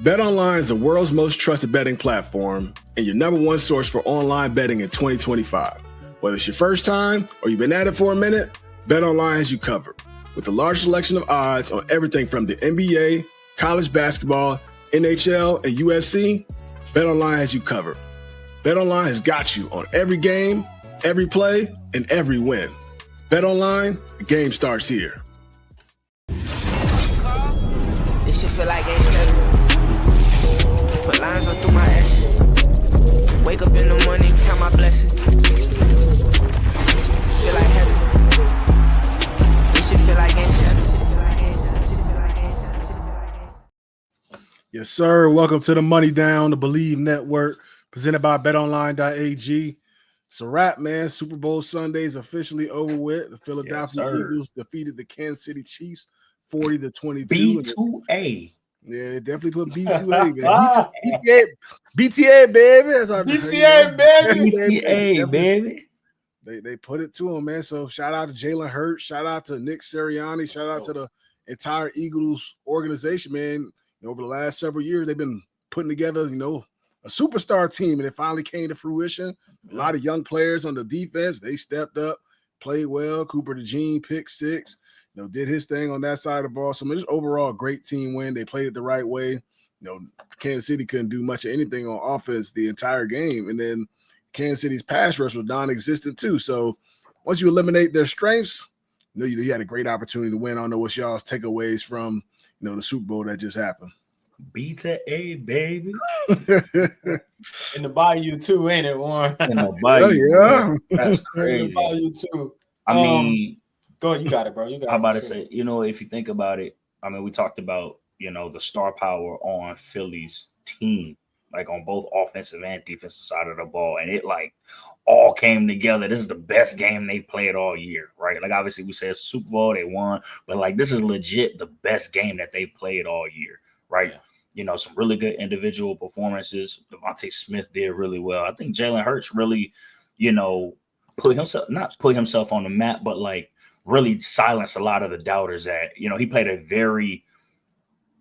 BetOnline is the world's most trusted betting platform and your number one source for online betting in 2025. Whether it's your first time or you've been at it for a minute, BetOnline has you covered. With the large selection of odds on everything from the NBA, college basketball, NHL, and UFC, BetOnline has you covered. BetOnline has got you on every game, every play, and every win. BetOnline, the game starts here. This shit feel like ain't seven. Put lines on through my ass. Wake up in the morning, count my blessings. Feel like heaven. This shit feel like ain't seven. Yes, sir. Welcome to the Money Down, the Believe Network, presented by BetOnline.ag. It's a wrap, man. Super Bowl Sunday is officially over with. The Philadelphia Eagles defeated the Kansas City Chiefs 40-22. B2A. Yeah, definitely put B2A, man. BTA, baby. That's our BTA, baby. BTA, baby. They put it to him, man. So shout out to Jalen Hurts. Shout out to Nick Sirianni. Shout out to the entire Eagles organization, man. Over the last several years, they've been putting together, a superstar team, and it finally came to fruition. A lot of young players on the defense. They stepped up, played well. Cooper DeJean picked six. Did his thing on that side of the ball. So, just overall, great team win. They played it the right way. Kansas City couldn't do much of anything on offense the entire game. And then Kansas City's pass rush was non-existent too. So, once you eliminate their strengths, you had a great opportunity to win. I don't know what's y'all's takeaways from, the Super Bowl that just happened. B2A, baby. In the Bayou too, ain't it, Warren? In the Bayou. Yeah. That's crazy. In the Bayou too. I mean, go ahead, you got it, bro. You got it. I'm about to say, if you think about it, I mean, we talked about, the star power on Philly's team, like on both offensive and defensive side of the ball. And it all came together. This is the best game they played all year, right? Like, obviously we said Super Bowl, they won, but this is legit the best game that they played all year, right? Yeah. Some really good individual performances. Devontae Smith did really well. I think Jalen Hurts really, put himself on the map, but really silenced a lot of the doubters that, he played a very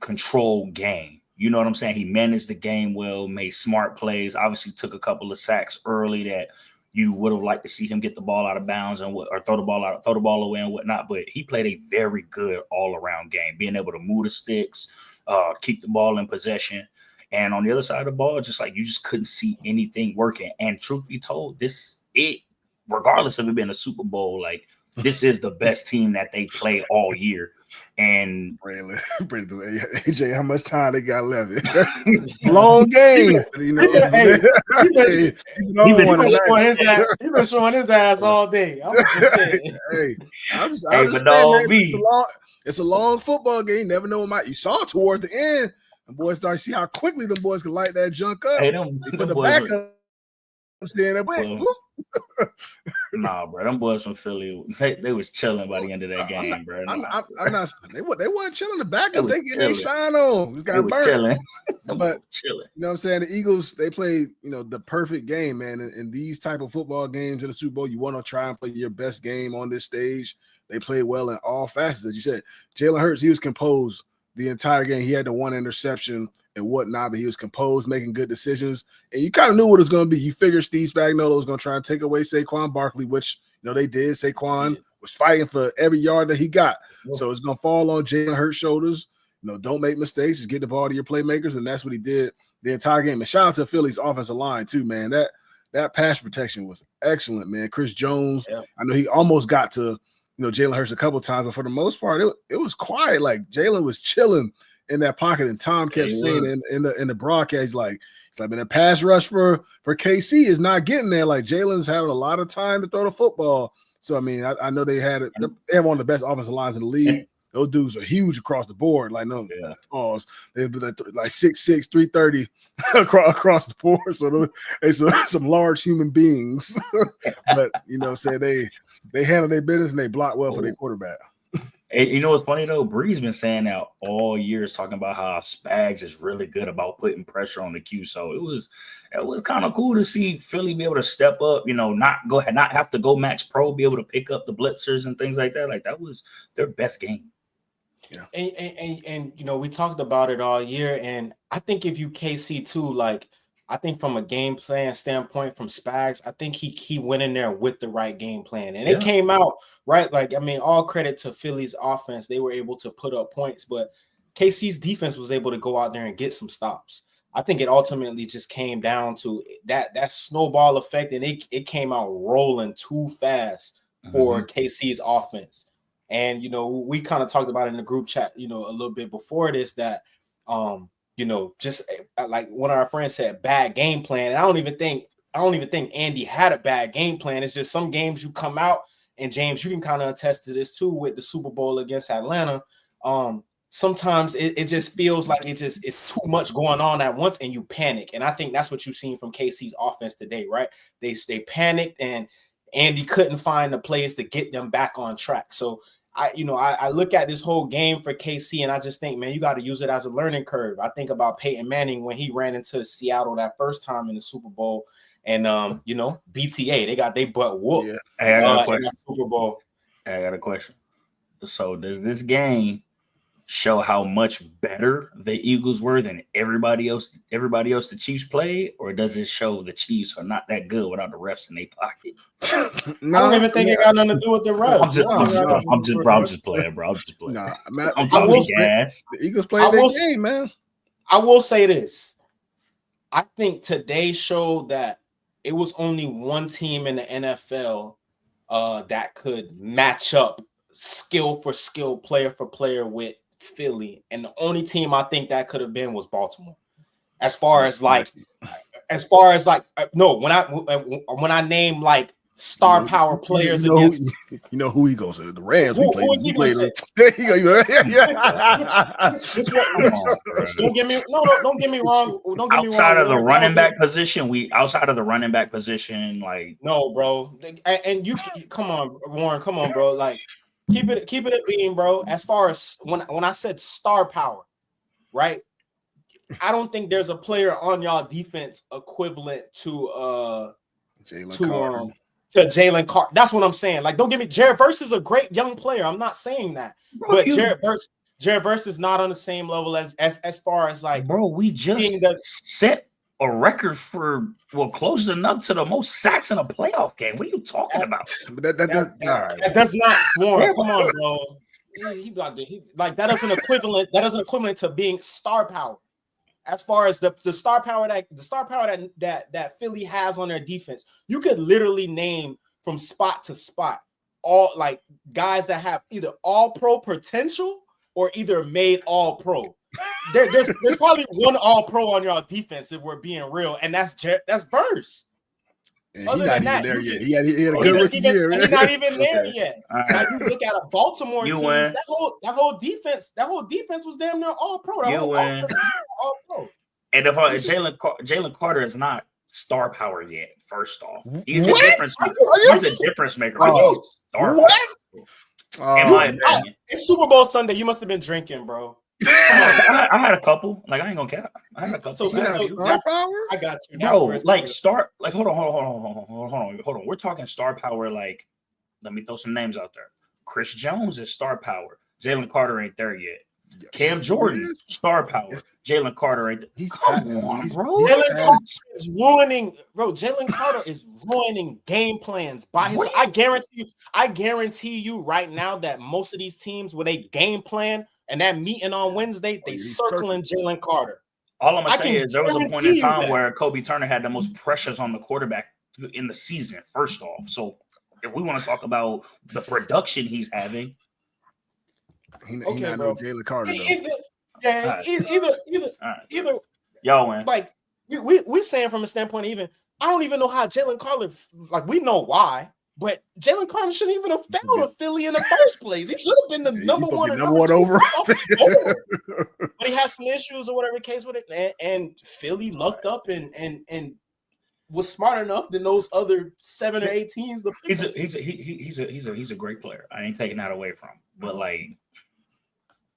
controlled game. You know what I'm saying? He managed the game well, made smart plays, obviously took a couple of sacks early that you would have liked to see him get the ball out of bounds or throw the ball away and whatnot. But he played a very good all-around game, being able to move the sticks, keep the ball in possession. And on the other side of the ball, you just couldn't see anything working. And truth be told, regardless of it being a Super Bowl, this is the best team that they play all year. And AJ, how much time they got left? Long game. He been showing his ass all day. I'm just saying. It's a long football game. You never know what you saw it towards the end. The boys start to see how quickly the boys can light that junk up. Hey, they put the backup. Nah, bro, them boys from Philly, they was chilling by the end of that game, bro. I'm not. They weren't chilling. The backup, they getting their shine on. This guy burnt. Chilling. But chilling. You know what I'm saying? The Eagles, they played, the perfect game, man. In these type of football games in the Super Bowl, you want to try and play your best game on this stage. They played well in all facets. As you said, Jalen Hurts, he was composed the entire game. He had the one interception and whatnot, but he was composed, making good decisions. And you kind of knew what it was going to be. You figured Steve Spagnuolo was going to try and take away Saquon Barkley, which, they did. Saquon was fighting for every yard that he got. So it's going to fall on Jalen Hurts' shoulders. Don't make mistakes. Just get the ball to your playmakers, and that's what he did the entire game. And shout out to Philly's offensive line, too, man. That pass protection was excellent, man. Chris Jones, I know he almost got to, Jalen Hurts a couple times, but for the most part, it was quiet. Jalen was chilling in that pocket, and Tom kept saying in the broadcast, man, the pass rush for KC is not getting there. Jalen's having a lot of time to throw the football. So I mean, I know they have one of the best offensive lines in the league. Those dudes are huge across the board. Pause. They're 6'6", 330 across the board. So they're some large human beings. But they handle their business and they block well for their quarterback. You know what's funny though? Bree's been saying that all years, talking about how Spags is really good about putting pressure on the Q. So it was kind of cool to see Philly be able to step up, not have to go max pro, be able to pick up the blitzers and things like that. That was their best game. Yeah. And you know, we talked about it all year, and I think if you KC too, like I think from a game plan standpoint from Spags, I think he went in there with the right game plan, and it came out right. Like I mean, all credit to Philly's offense; they were able to put up points, but KC's defense was able to go out there and get some stops. I think it ultimately just came down to that snowball effect, and it came out rolling too fast for KC's offense. And you know, we kind of talked about it in the group chat, you know, a little bit before this that you know, just like one of our friends said, bad game plan. And I don't even think Andy had a bad game plan. It's just some games you come out, and James, you can kind of attest to this too with the Super Bowl against Atlanta. Sometimes it just feels like it's too much going on at once, and you panic. And I think that's what you've seen from KC's offense today, right? They panicked, and Andy couldn't find the plays to get them back on track. So I look at this whole game for KC, and I just think, man, you got to use it as a learning curve. I think about Peyton Manning when he ran into Seattle that first time in the Super Bowl, and you know, BTA, they got their butt whooped. Yeah. Hey, I got a question. In that Super Bowl. Hey, I got a question. So does this game show how much better the Eagles were than everybody else the Chiefs played, or does it show the Chiefs are not that good without the refs in their pocket? No, I don't even think it got nothing to do with the refs. I'm just playing, bro. I'm just playing. I'm talking gas. The Eagles played their game, man. I will say this. I think today showed that it was only one team in the NFL that could match up skill for skill, player for player with Philly, and the only team I think that could have been was Baltimore. As far as like no, when I name like star power players against, you know who he goes to, the Rams. Who is he going to say? Don't get me wrong. Outside of the running back position, like no, bro. And you come on, Warren, come on, bro. Like keep it a beam, bro. As far as when I said star power, right? I don't think there's a player on y'all defense equivalent to Jalen Carter. That's what I'm saying. Like, don't get me. Jared Verse is a great young player. I'm not saying that, but Jared Verse is not on the same level as far as like, bro. We just set a record for close enough to the most sacks in a playoff game. What are you talking about? That does not Warren. Come on, bro. He like that doesn't equivalent. That doesn't equivalent to being star power. As far as the star power that Philly has on their defense, you could literally name from spot to spot all like guys that have either all pro potential or either made all pro. There's probably one all pro on your defense if we're being real, and that's Verse. And he's not even there yet. He had a good rookie year. He's not even there yet. Now you look at a Baltimore team. That whole defense was damn near all pro. All pro. And if Jalen Carter is not star power yet, first off, he's a difference maker. He's a difference maker. What? In my opinion, it's Super Bowl Sunday. You must have been drinking, bro. I had a couple. Like I ain't gonna cap. I had a couple. So star power? I got you. Bro, like star. Like hold on. We're talking star power. Like, let me throw some names out there. Chris Jones is star power. Jalen Carter ain't there yet. Cam Jordan, star power. Jalen Carter ain't there. Jalen Carter is ruining, bro. Jalen Carter is ruining game plans by his. I guarantee you right now that most of these teams with a game plan and that meeting on Wednesday, they circling Jalen Carter. All I'm gonna say is there was a point in time where Kobe Turner had the most pressures on the quarterback in the season. First off, so if we want to talk about the production he's having, he not no Jalen Carter either. Y'all win. Like we saying from a standpoint, even I don't even know how Jalen Carter. Like we know why. But Jalen Carter shouldn't even have fell to Philly in the first place. He should have been the number one over. But he had some issues or whatever the case with it. And Philly lucked up and was smart enough than those other 7 or 8 teams. He's a great player. I ain't taking that away from him. But like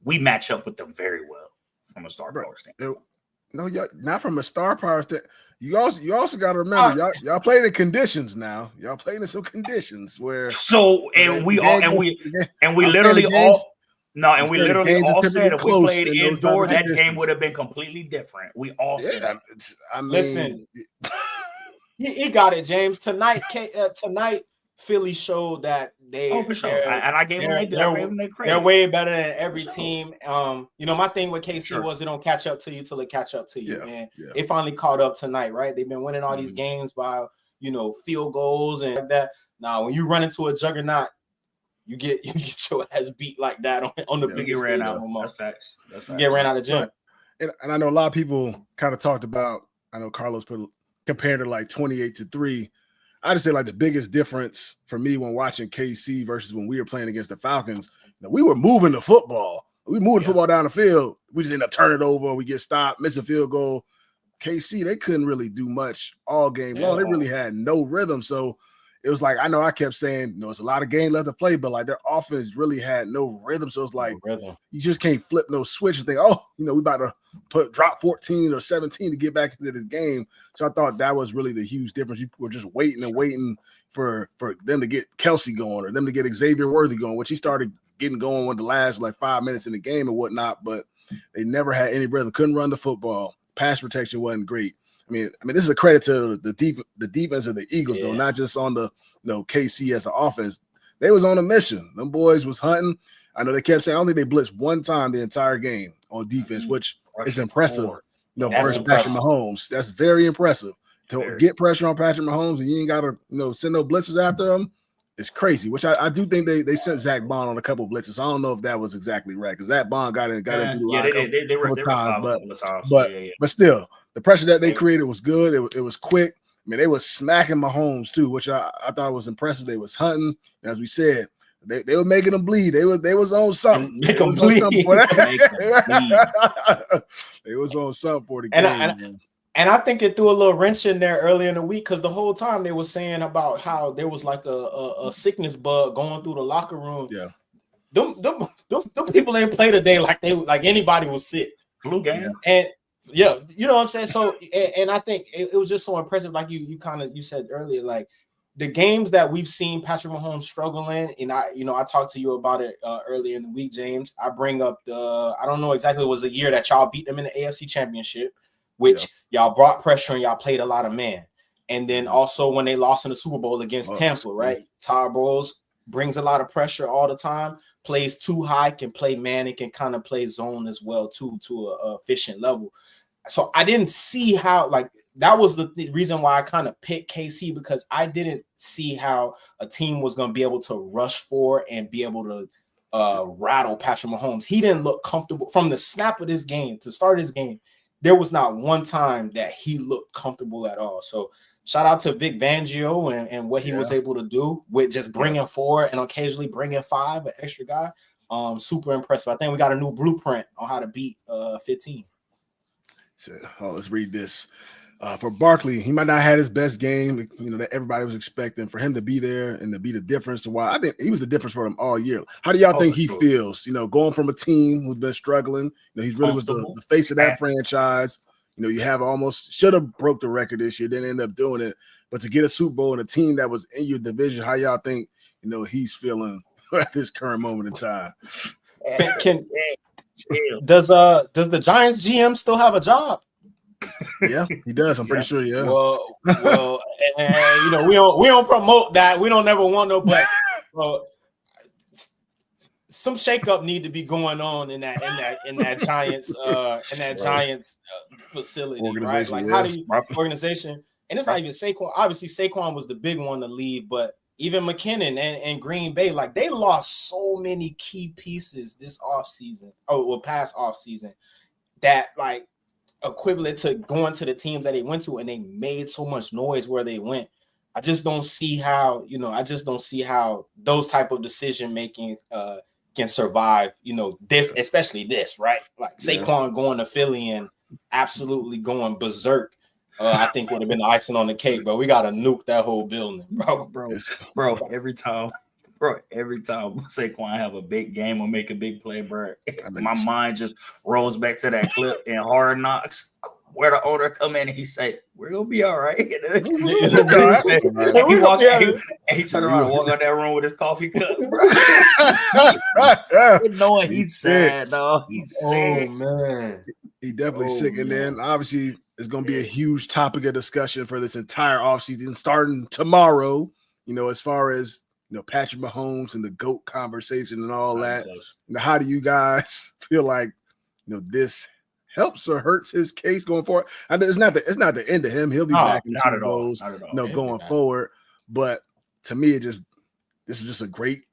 we match up with them very well from a star power standpoint. No, not from a star power standpoint. You also got to remember y'all playing in conditions now. Y'all playing in some conditions where we literally No, and we literally all said if we played in those indoor, type that of game would have been completely different. We all said that. I mean, Listen, he got it, James. Tonight, Philly showed that for sure. And I gave them their credit. They're way better than every team. My thing with KC was they don't catch up to you till they catch up to you. And they finally caught up tonight, right? They've been winning all these games by, field goals and like that. Now, when you run into a juggernaut, you get your ass beat like that on the biggest stage. That's facts. You get ran out of the gym. Right. And I know a lot of people kind of talked about, I know Carlos compared to like 28-3. I just say like the biggest difference for me when watching KC versus when we were playing against the Falcons, we were moving the football. We moved the football down the field. We just end up turning it over. We get stopped, miss a field goal. KC, they couldn't really do much all game long. They really had no rhythm. So it was like, I know I kept saying, it's a lot of game left to play, but like their offense really had no rhythm. So it's like, you just can't flip no switch and think, we about to drop 14 or 17 to get back into this game. So I thought that was really the huge difference. You were just waiting for them to get Kelsey going or them to get Xavier Worthy going, which he started getting going with the last like 5 minutes in the game and whatnot, but they never had any rhythm, couldn't run the football. Pass protection wasn't great. I mean, this is a credit to the defense of the Eagles, though, not just on the KC as an offense. They was on a mission. Them boys was hunting. I know they kept saying, I don't think they blitzed one time the entire game on defense, which is impressive. Versus Patrick Mahomes. That's very impressive. To get pressure on Patrick Mahomes and you ain't got to send no blitzes after him, it's crazy. Which I do think they sent Zach Bond on a couple of blitzes. I don't know if that was exactly right because Zach Bond got into the line they were times, but still. The pressure that they created was good. It was quick. I mean, they was smacking Mahomes too, which I thought was impressive. They was hunting. As we said, they were making them bleed. They was on something. They was on something for that. They was on something for the game. And I think it threw a little wrench in there early in the week because the whole time they were saying about how there was like a sickness bug going through the locker room. Yeah. Them people ain't play today like anybody was sick. Flu game. And yeah, you know what I'm saying? So, and I think it was just so impressive. Like you said earlier, like the games that we've seen Patrick Mahomes struggle in, and I talked to you about it earlier in the week, James. I bring up I don't know exactly, it was a year that y'all beat them in the AFC Championship, which y'all brought pressure and y'all played a lot of man. And then also when they lost in the Super Bowl against Tampa, right? Todd Bowles brings a lot of pressure all the time, plays too high, can play man, and can kind of play zone as well too, to a efficient level. So I didn't see how, like, that was the reason why I kind of picked KC, because I didn't see how a team was going to be able to rush for and be able to rattle Patrick Mahomes. He didn't look comfortable from the snap of this game to start his game. There was not one time that he looked comfortable at all. So shout out to Vic Fangio and what he was able to do with just bringing 4 and occasionally bringing 5, an extra guy. Super impressive. I think we got a new blueprint on how to beat 15. So, let's read this. For Barkley, he might not have had his best game, that everybody was expecting. For him to be there and to be the difference, why I think he was the difference for them all year. How do y'all think he feels? Going from a team who's been struggling, he's really was the face of that franchise. You have almost should have broke the record this year, didn't end up doing it. But to get a Super Bowl and a team that was in your division, how y'all think he's feeling at this current moment in time? Does the Giants GM still have a job? Yeah, he does. I'm pretty sure. Yeah. Well, we don't promote that. We don't never want no, but some shakeup need to be going on in that Giants Giants facility, right? Like how do you organization? And it's not even Saquon. Obviously, Saquon was the big one to leave, but even McKinnon and Green Bay, like they lost so many key pieces this offseason, past offseason, that like equivalent to going to the teams that they went to, and they made so much noise where they went. I just don't see how, those type of decision making can survive, this, especially this, right? Like Saquon going to Philly and absolutely going berserk. I think would have been the icing on the cake, but we got to nuke that whole building, bro. Every time Saquon have a big game or make a big play, bro, my mind just rolls back to that clip in Hard Knocks where the owner come in and he say, "We're gonna be all right." And he turned around and walk out that room with his coffee cup, bro. Knowing he's sad, dog. He's sad. Man. He definitely sick. And then obviously it's going to be a huge topic of discussion for this entire offseason starting tomorrow, as far as, Patrick Mahomes and the GOAT conversation and all that. How do you guys feel like, this helps or hurts his case going forward? I mean, it's not the end of him. He'll be back in the Super Bowls, going forward. But to me, this is just a great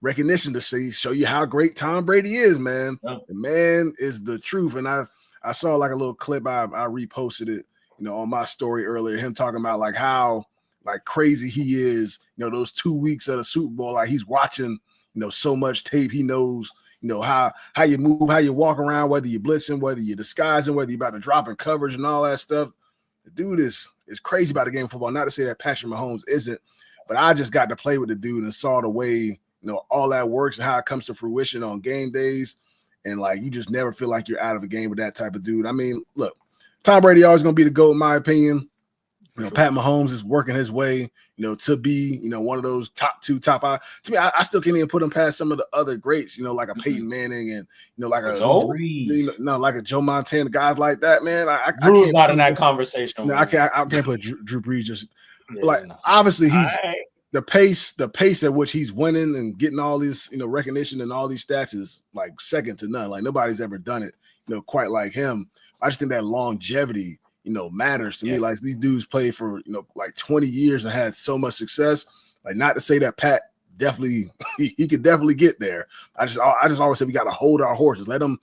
recognition to show you how great Tom Brady is, man. The man is the truth. And I saw like a little clip. I reposted it, on my story earlier. Him talking about like how like crazy he is. Those 2 weeks of the Super Bowl, like he's watching, so much tape. He knows, how you move, how you walk around, whether you're blitzing, whether you're disguising, whether you're about to drop in coverage and all that stuff. The dude is crazy about the game of football. Not to say that Patrick Mahomes isn't, but I just got to play with the dude and saw the way, all that works and how it comes to fruition on game days. And like, you just never feel like you're out of a game with that type of dude. I mean, look, Tom Brady always going to be the GOAT in my opinion. Pat Mahomes is working his way, to be, one of those top 5. To me, I still can't even put him past some of the other greats, like a Peyton Manning and, like a like a Joe Montana, guys like that, man. Drew's not in that conversation. No, I can't put Drew Brees just obviously he's the pace at which he's winning and getting all this, recognition and all these stats is like second to none. Like nobody's ever done it, quite like him. I just think that longevity, matters to me. Like these dudes played for, like 20 years and had so much success. Like not to say that Pat definitely he could definitely get there. I just always say we got to hold our horses. Let him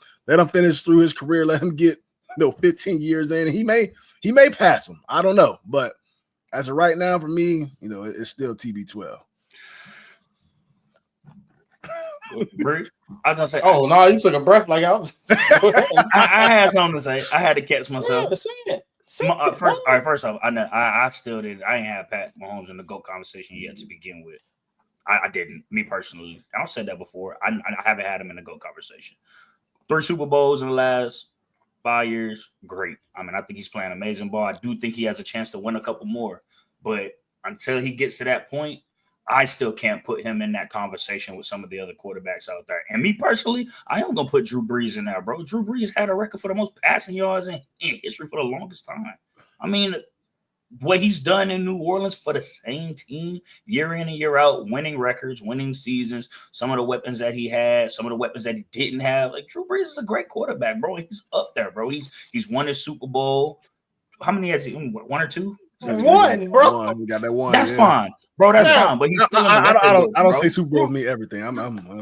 finish through his career. Let him get 15 years in. And he may pass him. I don't know, but as of right now, for me, it's still TB12. I was gonna say, oh no, you took a breath like I was. I had something to say. I had to catch myself. Yeah, say it. First off, I still didn't. I ain't had Pat Mahomes in the GOAT conversation yet to begin with. I didn't. Me personally, I've said that before. I haven't had him in the GOAT conversation. 3 Super Bowls in the last 5 years, great. I mean, I think he's playing amazing ball. I do think he has a chance to win a couple more, but until he gets to that point, I still can't put him in that conversation with some of the other quarterbacks out there. And me personally, I am going to put Drew Brees in there, bro. Drew Brees had a record for the most passing yards in history for the longest time. I mean, what he's done in New Orleans for the same team year in and year out, winning records, winning seasons, some of the weapons that he had, some of the weapons that he didn't have. Like Drew Brees is a great quarterback, bro. He's up there, bro. He's won his Super Bowl. How many has he? 1 or 2? One, bro. We got that one. That's fine, bro. That's fine. But he's still I don't say Super Bowls mean everything. I'm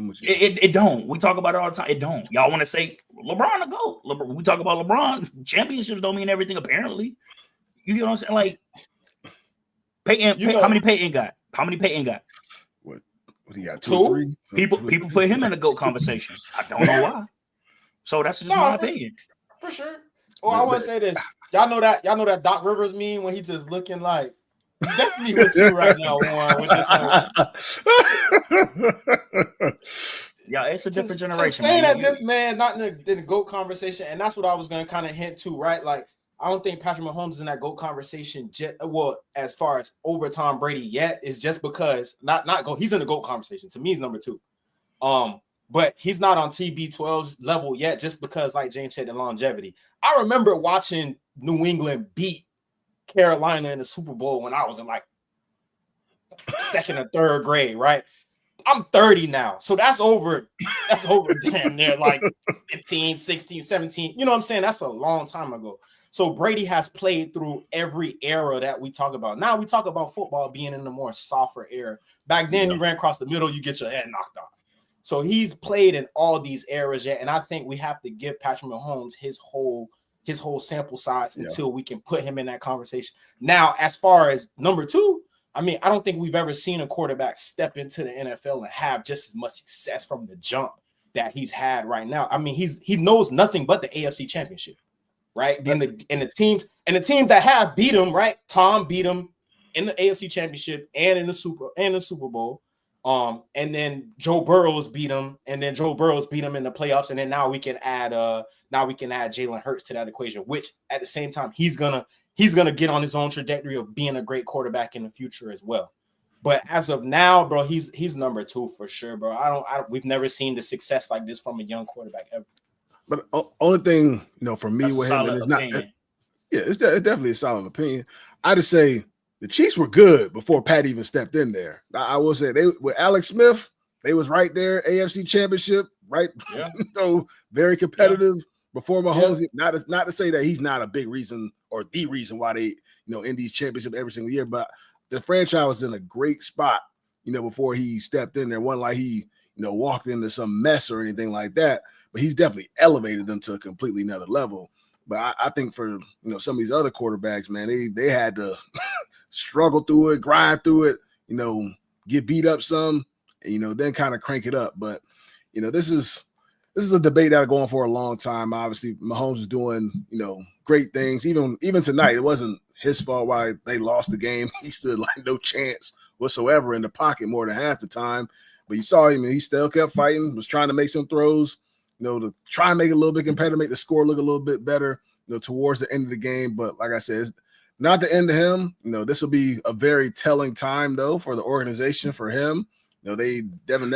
with you. It don't. We talk about it all the time. It don't. Y'all want to say LeBron to go? We talk about LeBron. Championships don't mean everything. Apparently, you get what I'm saying? Like Peyton. How many Peyton got? How many Peyton got? What he got? 2 or 3? People put him in the GOAT conversation. I don't know why. So that's just my opinion. For sure. Oh, I want to say this. Y'all know that Doc Rivers meme when he just looking like that's me with you right now, Warren, with this one. Yeah, it's a different generation. Saying that this man not in the GOAT conversation, and that's what I was going to kind of hint to, right? Like, I don't think Patrick Mahomes is in that GOAT conversation as far as over Tom Brady yet, is just because not GOAT. He's in the GOAT conversation. To me, he's number 2. But he's not on TB12's level yet, just because, like James said, the longevity. I remember watching New England beat Carolina in the Super Bowl when I was in like 2nd or 3rd grade, right? I'm 30 now. So that's over damn near like 15, 16, 17. You know what I'm saying? That's a long time ago. So Brady has played through every era that we talk about. Now we talk about football being in the more softer era. Back then, you ran across the middle, you get your head knocked off. So he's played in all these eras yet, and I think we have to give Patrick Mahomes his whole sample size until we can put him in that conversation. Now, as far as number 2, I mean, I don't think we've ever seen a quarterback step into the NFL and have just as much success from the jump that he's had right now. I mean, he knows nothing but the AFC Championship, right? And the teams that have beat him, right? Tom beat him in the AFC Championship and in the Super Bowl. And then Joe Burrows beat him, and then Joe Burrows beat him in the playoffs, and then now we can add Jalen Hurts to that equation, which at the same time he's gonna get on his own trajectory of being a great quarterback in the future as well. But as of now, bro, he's number 2 for sure, bro. We've never seen the success like this from a young quarterback ever. But only thing, for me That's with a him, solid and it's not. opinion. It's definitely a solid opinion. I just say the Chiefs were good before Pat even stepped in there. I will say with Alex Smith, they was right there, AFC Championship, right? Yeah. Very competitive before Mahomes. Yeah. Not to say that he's not a big reason or the reason why they, in these championships every single year, but the franchise was in a great spot, before he stepped in there. Wasn't like he, walked into some mess or anything like that, but he's definitely elevated them to a completely another level. But I think for, some of these other quarterbacks, man, they had to struggle through it, grind through it, get beat up some, and, then kind of crank it up. But, this is a debate that's going for a long time. Obviously, Mahomes is doing, great things. Even tonight, it wasn't his fault why they lost the game. He stood like no chance whatsoever in the pocket more than half the time. But you saw him, and he still kept fighting, was trying to make some throws, to try and make it a little bit competitive, make the score look a little bit better, towards the end of the game. But like I said, it's not the end of him. This will be a very telling time, though, for the organization, for him. They haven't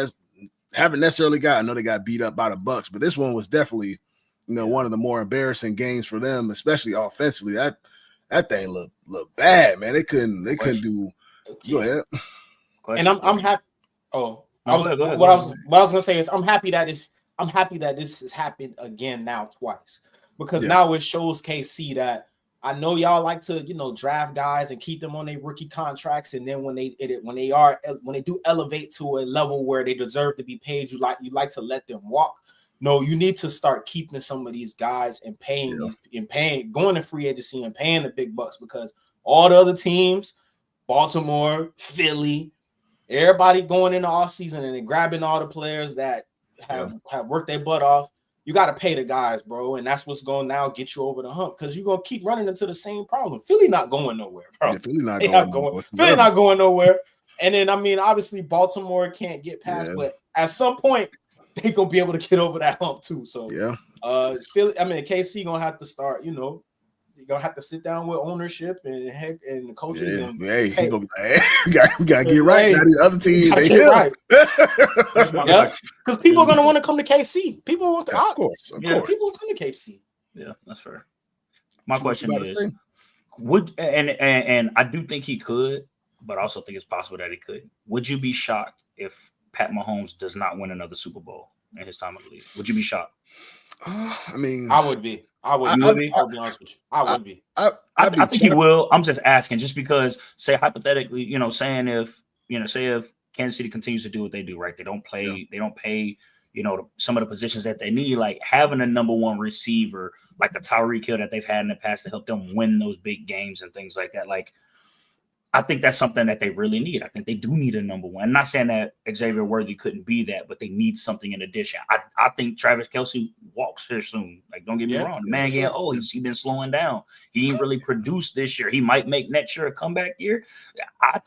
necessarily got, I know they got beat up by the Bucs, but this one was definitely, one of the more embarrassing games for them, especially offensively. That thing looked bad, man. They couldn't do. Go ahead. And I'm happy. Oh, what I was gonna say is I'm happy that this has happened again now twice, because now it shows KC that I know y'all like to draft guys and keep them on their rookie contracts, and then when they do elevate to a level where they deserve to be paid, you like to let them walk. No, you need to start keeping some of these guys and paying going to free agency and paying the big bucks, because all the other teams, Baltimore, Philly, everybody going in the offseason and they're grabbing all the players that have worked their butt off. You got to pay the guys, bro, and that's what's going to now get you over the hump, because you're going to keep running into the same problem. Philly not going nowhere, bro. Yeah, Philly not going nowhere. And then, obviously, Baltimore can't get past, but at some point, they're going to be able to get over that hump too. So, Philly, KC going to have to start, you're going to have to sit down with ownership and the coaches. Yeah, he gonna be like, we got to get right. Now the other team, they get right. Because people are going to want to come to KC. People want to, of course. People will come to KC. Yeah, that's fair. My question is, and I do think he could, but I also think it's possible that he could. Would you be shocked if Pat Mahomes does not win another Super Bowl in his time in the league? Would you be shocked? I would be. I'll be honest with you. I would be. I think he will. I'm just asking, just because, say hypothetically, say if Kansas City continues to do what they do, right? They don't play, they don't pay, some of the positions that they need, like having a number one receiver, like the Tyreek Hill that they've had in the past to help them win those big games and things like that. Like, I think that's something that they really need. I think they do need a number one. I'm not saying that Xavier Worthy couldn't be that, but they need something in addition. I think Travis Kelce walks here soon. Like, don't get me wrong. The man getting old. He's been slowing down. He ain't really produced this year. He might make next year a comeback year. I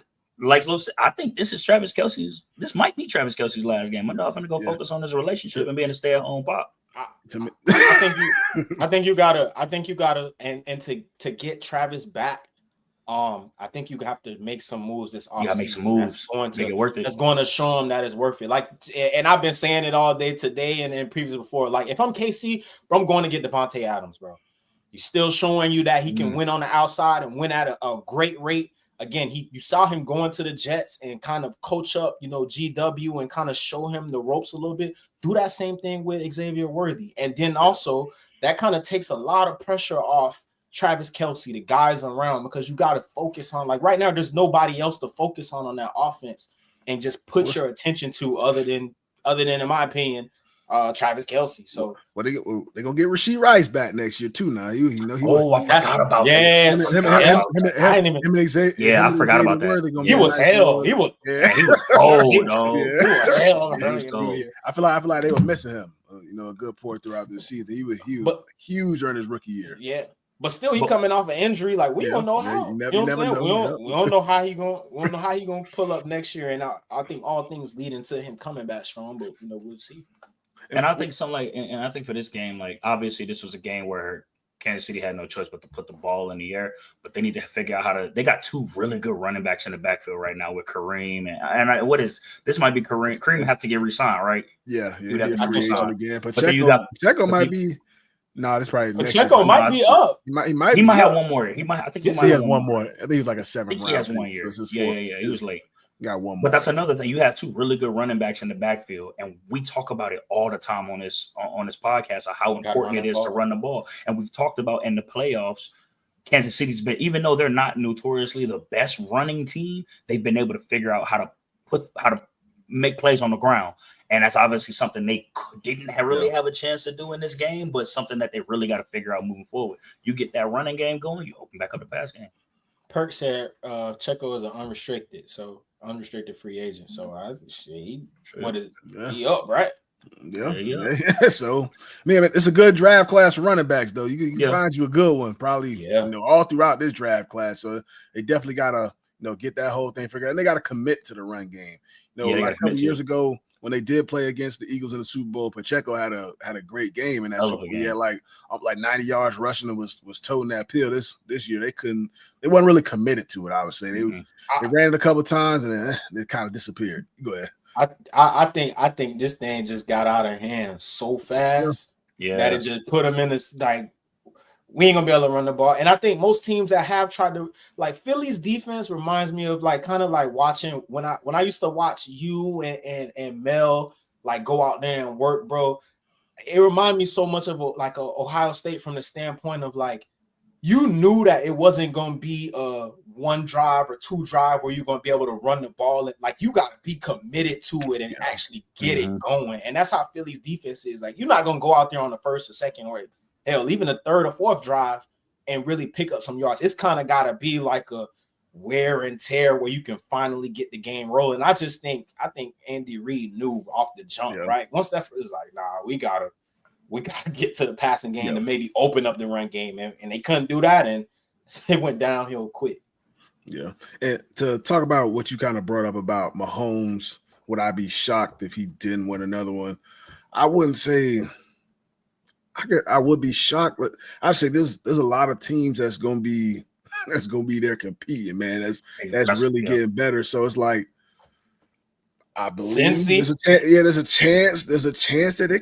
think this might be Travis Kelce's last game. I'm not going to go focus on his relationship and being a stay-at-home pop. I think you gotta, and to get Travis back, I think you have to make some moves this offseason. You gotta make some moves. Make it worth it. That's going to show him that it's worth it. Like, and I've been saying it all day today and previously before. Like, if I'm KC, bro, I'm going to get Devontae Adams, bro. He's still showing you that he can win on the outside and win at a great rate. Again, you saw him going to the Jets and kind of coach up, GW and kind of show him the ropes a little bit. Do that same thing with Xavier Worthy. And then also that kind of takes a lot of pressure off Travis Kelce, the guys around, because you got to focus on, like, right now, there's nobody else to focus on that offense and just put your attention to other than, in my opinion, Travis Kelce. So they're gonna get Rashee Rice back next year too. Now I forgot about that. Yes, I forgot about that. He was hell. He was cold. He was cold. I feel like they were missing him. A good point throughout this season. He was huge during his rookie year. Yeah. But still, he coming off an injury. Like we don't know how. You know what I'm saying? know. We don't know how he going. We don't know how he gonna pull up next year. And I think all things leading to him coming back strong. But we'll see. And I think and I think for this game, like obviously this was a game where Kansas City had no choice but to put the ball in the air. But they need to figure out how to. They got two really good running backs in the backfield right now with Kareem this might be Kareem. Kareem have to get re-signed, right? Yeah, He'd have to re-sign again. But Pacheco might be. No, that's probably Pacheco might be up. He might have one more. I think he has one more. I think he's like a 7th round. He has 1 year. Yeah. He was late. Got one more. But that's another thing. You have two really good running backs in the backfield, and we talk about it all the time on this podcast of how important it is to run the ball. And we've talked about in the playoffs, Kansas City's been, even though they're not notoriously the best running team, they've been able to figure out how to make plays on the ground. And that's obviously something they didn't really have a chance to do in this game, but something that they really got to figure out moving forward. You get that running game going, you open back up the pass game. Perk said Checo is an unrestricted free agent. So he up, right? Yeah. So, man, it's a good draft class for running backs, though. You can find you a good one, probably. All throughout this draft class. So they definitely gotta, get that whole thing figured out. And they gotta commit to the run game. Like a couple years ago when they did play against the Eagles in the Super Bowl, Pacheco had a great game in that Super Bowl. He had like 90 yards rushing and was toting that pill. This year they wasn't really committed to it. I would say they ran it a couple of times and then it kind of disappeared. Go ahead. I think this thing just got out of hand so fast that it just put them in this like we ain't gonna be able to run the ball. And I think most teams that have tried to, like Philly's defense reminds me of like kind of like watching when I used to watch you and Mel like go out there and work, bro. It reminded me so much of like Ohio State from the standpoint of like you knew that it wasn't gonna be a 1 drive or 2 drive where you're gonna be able to run the ball. Like you gotta be committed to it and actually get it going. And that's how Philly's defense is. Like you're not gonna go out there on the first or second or hell, even the 3rd or 4th drive and really pick up some yards. It's kind of got to be like a wear and tear where you can finally get the game rolling. I think Andy Reid knew off the jump, right? Once that was like, nah, we gotta get to the passing game to maybe open up the run game, and they couldn't do that, and it went downhill quick. Yeah, and to talk about what you kind of brought up about Mahomes, would I be shocked if he didn't win another one? I wouldn't say. I would be shocked, but I say there's a lot of teams that's gonna be there competing, man. That's really getting better. So it's like I believe there's a chance that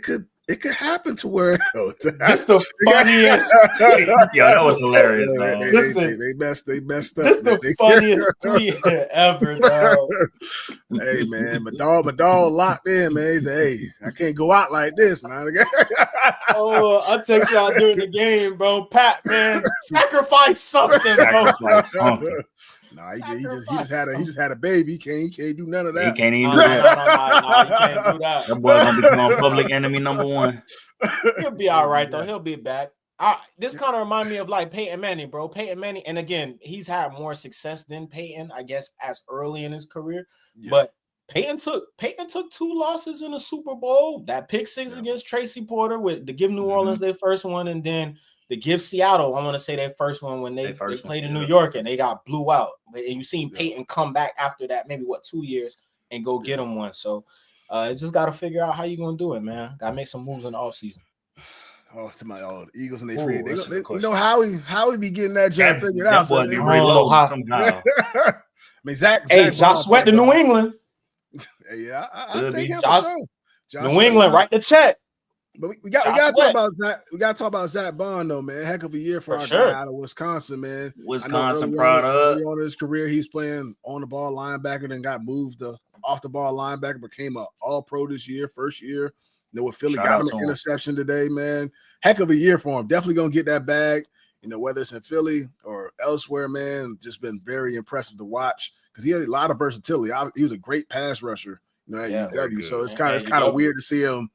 it could happen to where that's the funniest. That was hilarious. Listen, they messed up. That's the funniest tweet ever, dog. Hey man, my dog locked in, man. He said, "Hey, I can't go out like this, man." I text y'all during the game, bro. Pat, man, sacrifice something, bro. Nah, he just had a baby. He can't do none of that. He can't even do that. No, you can't do that. That boy gonna become public enemy number 1. He'll be all right though. He'll be back. This kind of remind me of like Peyton Manning, bro. Peyton Manning, and again, he's had more success than Peyton, I guess, as early in his career. Yeah. But Peyton took 2 losses in the Super Bowl. That pick 6 against Tracy Porter to give New Orleans their first one, and then to give Seattle, I want to say their first one when they played in New York and they got blew out. And you seen Peyton come back after that, maybe 2 years, and go get him one. So it's just got to figure out how you gonna do it, man. Got to make some moves in the offseason. To my Eagles and they you know how he be getting that job figured out. That boy be reloading somehow. I mean, Zach Josh Sweat to New England. Yeah, I'll take him Josh, for sure. New England, write the check. But we got to talk about Zach. We got to talk about Zach Bond, though, man. Heck of a year for our guy out of Wisconsin, man. Wisconsin product. Early on in his career, he's playing on the ball linebacker, then got moved to off the ball linebacker, became an All-Pro this year, first year. With Philly, got him an interception today, man. Heck of a year for him. Definitely gonna get that bag. Whether it's in Philly or elsewhere, man. Just been very impressive to watch because he had a lot of versatility. He was a great pass rusher, at UW. So it's kind of weird to see him.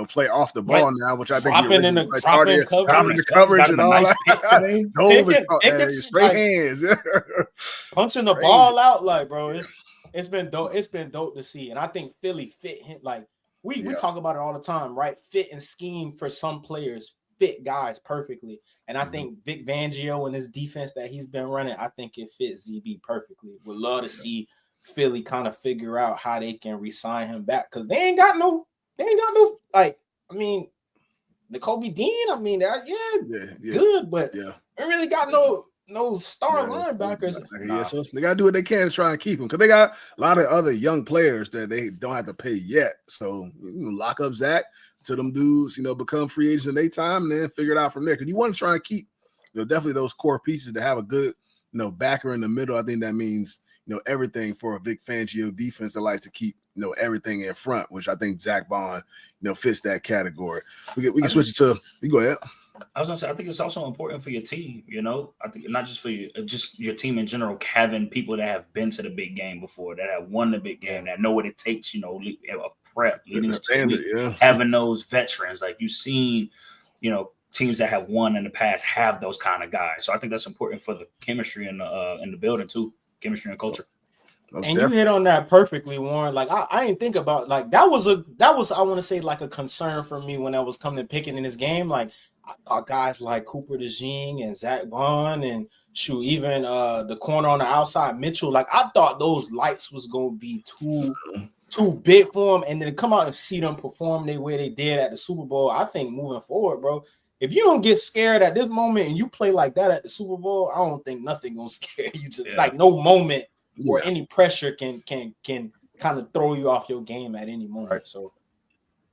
Play off the ball now, which I think dropping the coverage and all that. Straight hands, punching the ball out, like bro. It's been dope. It's been dope to see, and I think Philly fit him. Like we talk about it all the time, right? Fit and scheme for some players fit guys perfectly. And I think Vic Fangio and his defense that he's been running, I think it fits ZB perfectly. Would love to see Philly kind of figure out how they can re-sign him back because they ain't got no like. I mean, the Kobe Dean. I mean, good, but they really got no star linebackers. So they gotta do what they can to try and keep him because they got a lot of other young players that they don't have to pay yet. So lock up Zach till them dudes, become free agents in their time, and then figure it out from there. Because you want to try and keep, definitely those core pieces to have a good, backer in the middle. I think that means everything for a Vic Fangio defense that likes to keep everything in front, which I think Zach Bond fits that category. We can switch it to you. Go ahead. I was gonna say, I think it's also important for your team. I think not just for you, just your team in general, having people that have been to the big game before, that have won the big game, that know what it takes. A prep leading up to the week, having those veterans, like you've seen, teams that have won in the past have those kind of guys. So I think that's important for the chemistry in the building too, chemistry and culture. And you hit on that perfectly, Warren. Like I didn't think about like that was I want to say like a concern for me when I was coming to picking in this game. Like I thought guys like Cooper DeJean and Zach Bond and even the corner on the outside Mitchell. Like I thought those lights was gonna be too big for them, and then to come out and see them perform the way they did at the Super Bowl. I think moving forward, bro, if you don't get scared at this moment and you play like that at the Super Bowl, I don't think nothing gonna scare you. Just like no moment. Or any pressure can kind of throw you off your game at any moment. Right. So,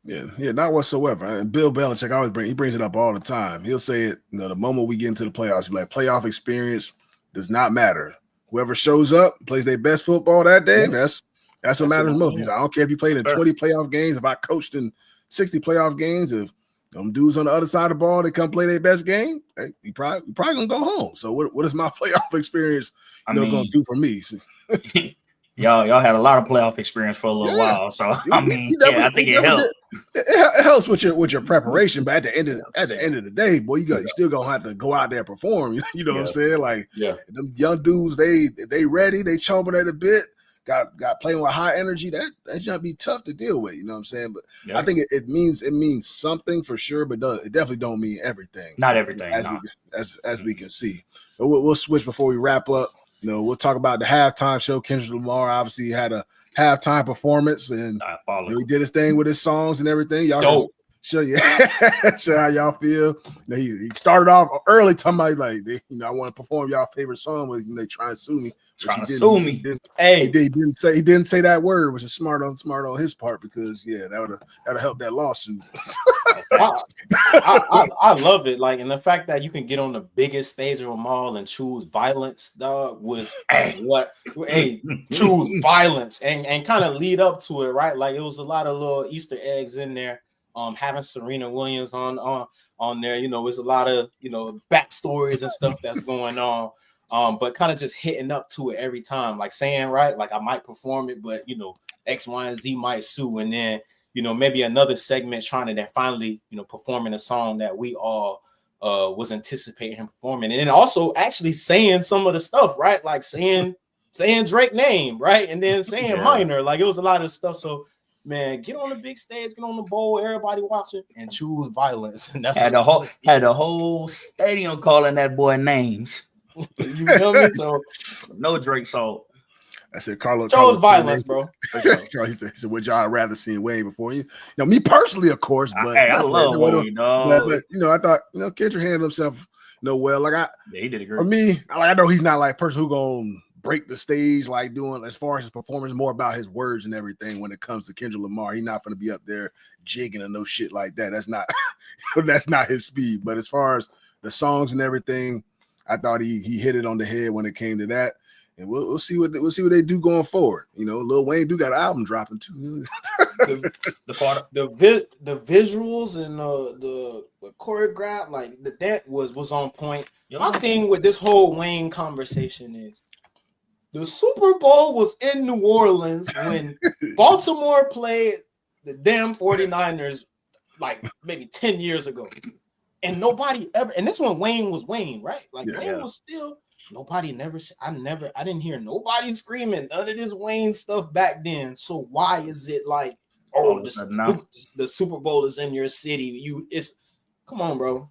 not whatsoever. And Bill Belichick he brings it up all the time. He'll say it. The moment we get into the playoffs, he'll be like, playoff experience does not matter. Whoever shows up, plays their best football that day. That's what matters most. I don't care if you played in 20 playoff games. If I coached in 60 playoff games, if them dudes on the other side of the ball, they come play their best game, you probably gonna go home. So what is my playoff experience gonna do for me? y'all had a lot of playoff experience for a little while. So I think it helped. It helps with your preparation, but at the end of the day, boy, you still gonna have to go out there and perform. You know what I'm saying? Like them young dudes, they ready, they chomping at a bit. Got playing with high energy. That's gonna be tough to deal with. You know what I'm saying? But I think it means something for sure, but it definitely don't mean everything. Not everything, as we can see. So we'll switch before we wrap up. We'll talk about the halftime show. Kendrick Lamar obviously had a halftime performance, and he did his thing with his songs and everything. Y'all dope. Show how y'all feel. He started off early talking about like, I want to perform y'all favorite song, but they try and sue me. He didn't say that word, which is smart on his part because that'll help that lawsuit. I love it. Like, and the fact that you can get on the biggest stage of them all and choose violence, dog, was choose violence and kind of lead up to it, right? Like it was a lot of little Easter eggs in there. Having Serena Williams on there, there's a lot of backstories and stuff that's going on. But kind of just hitting up to it every time, like saying, right, like I might perform it, but X, Y, and Z might sue, and then maybe another segment trying to finally performing a song that we all was anticipating him performing, and then also actually saying some of the stuff, right, like saying Drake name, right, and then saying minor, like it was a lot of stuff. So man, get on the big stage, get on the bowl, everybody watching, and choose violence. And that's had the whole stadium calling that boy names. You feel me? So no Drake salt. I said Carlos chose violence, bro. He said, would y'all rather see Wayne before you? Me personally, of course, but I love Wayne, but I thought Kendrick handled himself well. Like he did great. For me, I know he's not like a person who gonna break the stage like doing as far as his performance, more about his words and everything. When it comes to Kendrick Lamar, he's not going to be up there jigging and no shit like that. That's not his speed. But as far as the songs and everything, I thought he hit it on the head when it came to that. And we'll see what they do going forward. Lil Wayne do got an album dropping too. the visuals and the choreograph, like that was on point. My thing with this whole Wayne conversation is, the Super Bowl was in New Orleans when Baltimore played the damn 49ers like maybe 10 years ago. And nobody ever, and this one Wayne was Wayne, right? Like Wayne was still, I didn't hear nobody screaming none of this Wayne stuff back then. So why is it like, the Super Bowl is in your city? Come on, bro.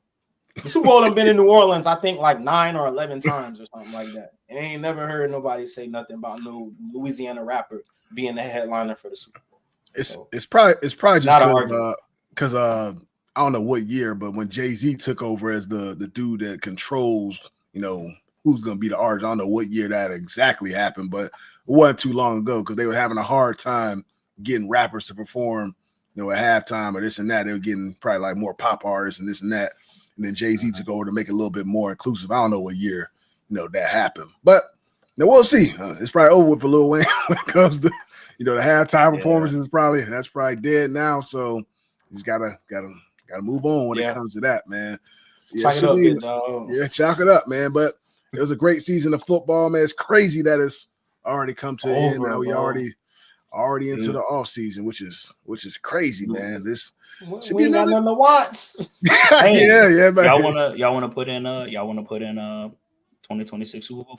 The Super Bowl have been in New Orleans, I think, like 9 or 11 times or something like that. And I ain't never heard nobody say nothing about no Louisiana rapper being the headliner for the Super Bowl. It's probably just because I don't know what year, but when Jay-Z took over as the dude that controls, who's gonna be the artist. I don't know what year that exactly happened, but it wasn't too long ago because they were having a hard time getting rappers to perform, at halftime or this and that. They were getting probably like more pop artists and this and that. And then Jay-Z took over to make it a little bit more inclusive. I don't know what year, that happened, but we'll see. It's probably over with for Lil Wayne when it comes to, the halftime performances. That's probably dead now. So he's gotta move on when it comes to that, man. Yeah, chalk it up, dog. Yeah, chalk it up, man. But it was a great season of football, man. It's crazy that it's already come to an end. Now we already into the off season, which is crazy, man. This we ain't got nothing to watch. yeah, man. Y'all wanna put in 2026 Super Bowl?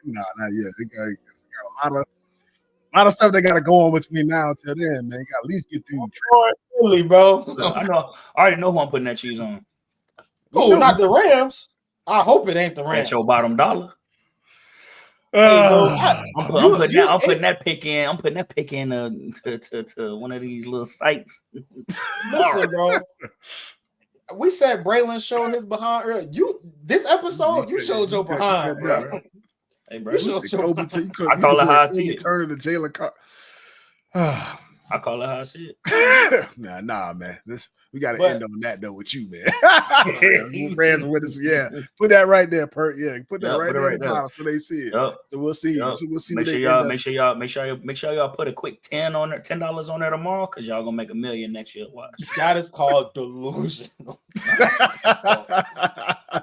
No, not yet. They got a lot of stuff they got to go on between now until then, man. You got to at least get through. Really, bro. I already know who I'm putting that cheese on. Oh, not the Rams. I hope it ain't the Rams. That's your bottom dollar. I'm putting that pick in. I'm putting that pick in to one of these little sites. Listen, bro. We said Braylon showed his behind earlier. This episode, you showed your behind, bro. Hey, bro. I call it how I see it. Turn to Jalen Carter. I call it how I see it. Nah, man. We got to end on that though with you, man. Friends with us, yeah. Put that right there, Pert. Yeah, put that right there at the bottom so they see it. So we'll see. So we'll see. Make sure y'all put a quick $10 on there tomorrow, because y'all gonna make $1 million next year. Watch. That is called delusional. All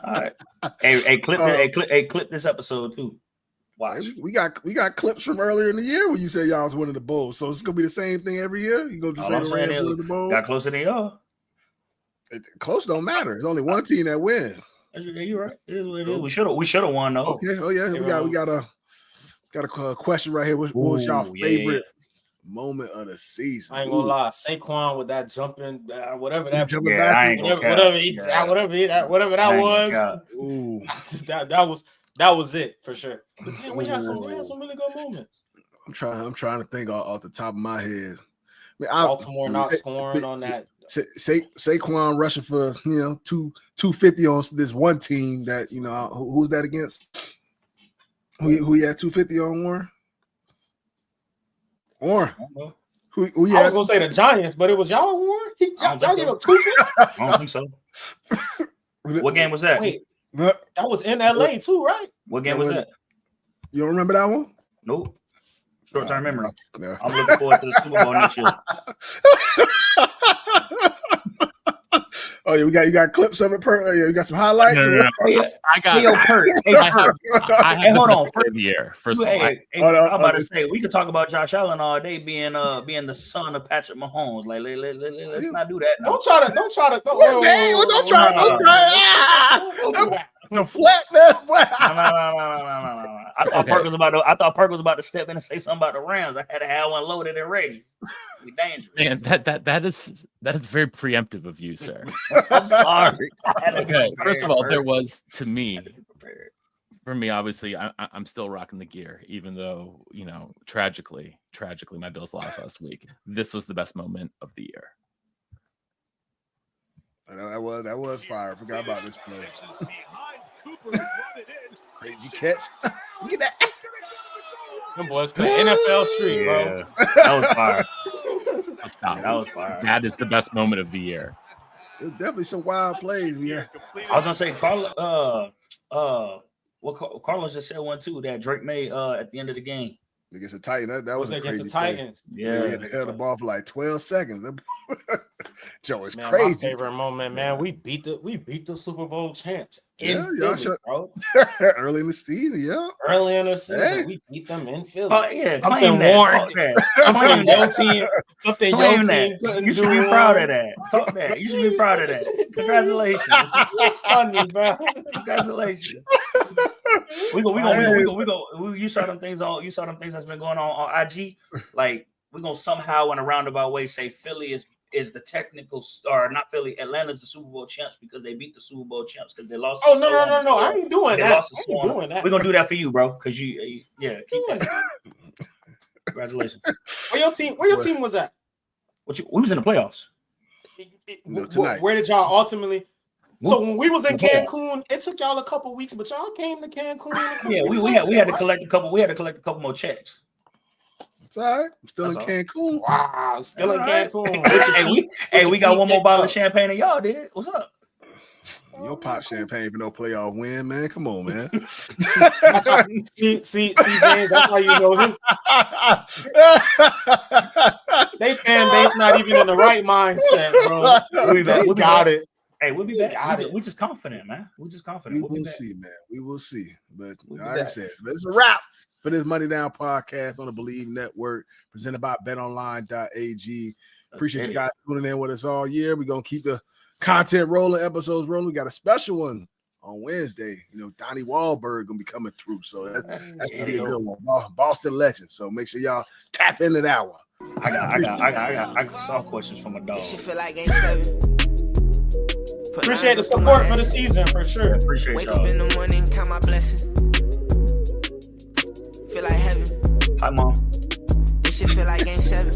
right. Hey, clip this episode too. Watch. We got clips from earlier in the year when you said y'all was winning the bowl. So it's gonna be the same thing every year. You gonna just say the Rams winning the bowl? Got closer than y'all. Close don't matter. There's only one team that wins. Yeah, you're right. We should have won though. Okay. Oh yeah. We got a question right here. What was y'all favorite moment of the season? I ain't gonna lie. Saquon with that jumping, whatever that, whatever that was. Ooh, that was it for sure. But then we had some really good moments. I'm trying to think off the top of my head. Baltimore not scoring on that. Saquon rushing for 250 on this one team that who's that against? Who you had 250 on, Warren? Warren. Who I was gonna say the Giants, but it was y'all, Warren. Y'all gave up 250. I don't think so. What game was that? Wait, that was in LA too, right? What game was that? You don't remember that one? Nope. Short-term memory. No. I'm looking forward to the Super Bowl next year. Oh yeah, you got clips of it, Pert. Yeah, you got some highlights. No. I got. Hey, Pert. Hey, hold on. First of the year. First of all, I'm about to say we could talk about Josh Allen all day being the son of Patrick Mahomes. Like, let's not do that. No. Don't try to. Don't try. The flat man. No. I thought Perk was about to step in and say something about the Rams. I had to have one loaded and ready. Be dangerous. Man, that is very preemptive of you, sir. I'm sorry. Okay. First of all, there was for me, obviously, I'm still rocking the gear, even though tragically, my Bills lost last week. This was the best moment of the year. That was fire. I forgot about this play. Crazy catch. Look at that. Them boys play NFL Street, bro. That was fire. Stop. That was fire. That is the best moment of the year. There's definitely some wild plays. Yeah. I was gonna say, Carlos just said one too that Drake made at the end of the game. Against the Titans. That was against the Titans. Yeah. He had to held the ball for like 12 seconds. Joe is man, crazy. My favorite moment, man. We beat the Super Bowl champs in Philly, bro. Early in the season, yeah. Early in the season, we beat them in Philly. Oh yeah, something warrant. Something your team couldn't you should do. Be proud of that. Talk that. You should be proud of that. Congratulations. Funny, bro. Congratulations. We go. You saw them things that's been going on IG. Like we're gonna somehow in a roundabout way say Philly is is the technical or not Philly. Atlanta's the Super Bowl champs because they beat the Super Bowl champs because they lost. Oh no! I ain't doing that. We're gonna do that for you, bro. Because you keep that. Congratulations. Where your team was at? We was in the playoffs. Where did y'all ultimately? So when we was in Cancun, it took y'all a couple weeks, but y'all came to Cancun. Yeah, we had to collect a couple. We had to collect a couple more checks. It's all right. I'm still in Cancun. Wow, still in Cancun. We got one more bottle of champagne than y'all did. What's up? You'll pop champagne for no playoff win, man. Come on, man. see, James, that's how you know his. They fan base not even in the right mindset, bro. We got it. Hey, we'll be back. We're just confident, man. We're just confident. We will see, man. We will see. But like I said, it's a wrap for this Money Down podcast on the Believe Network, presented by BetOnline.ag. Appreciate you guys tuning in with us all year. We're gonna keep the content rolling, episodes rolling. We got a special one on Wednesday. You know, Donnie Wahlberg gonna be coming through, so that's gonna be a good one. Boston legend. So make sure y'all tap into that one. I got soft questions from a dog. Appreciate the support for the season for sure. Appreciate Wake up in the morning, count my blessings. Feel like heaven. Hi, Mom. This shit feel like game 7.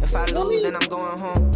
If I lose, then I'm going home.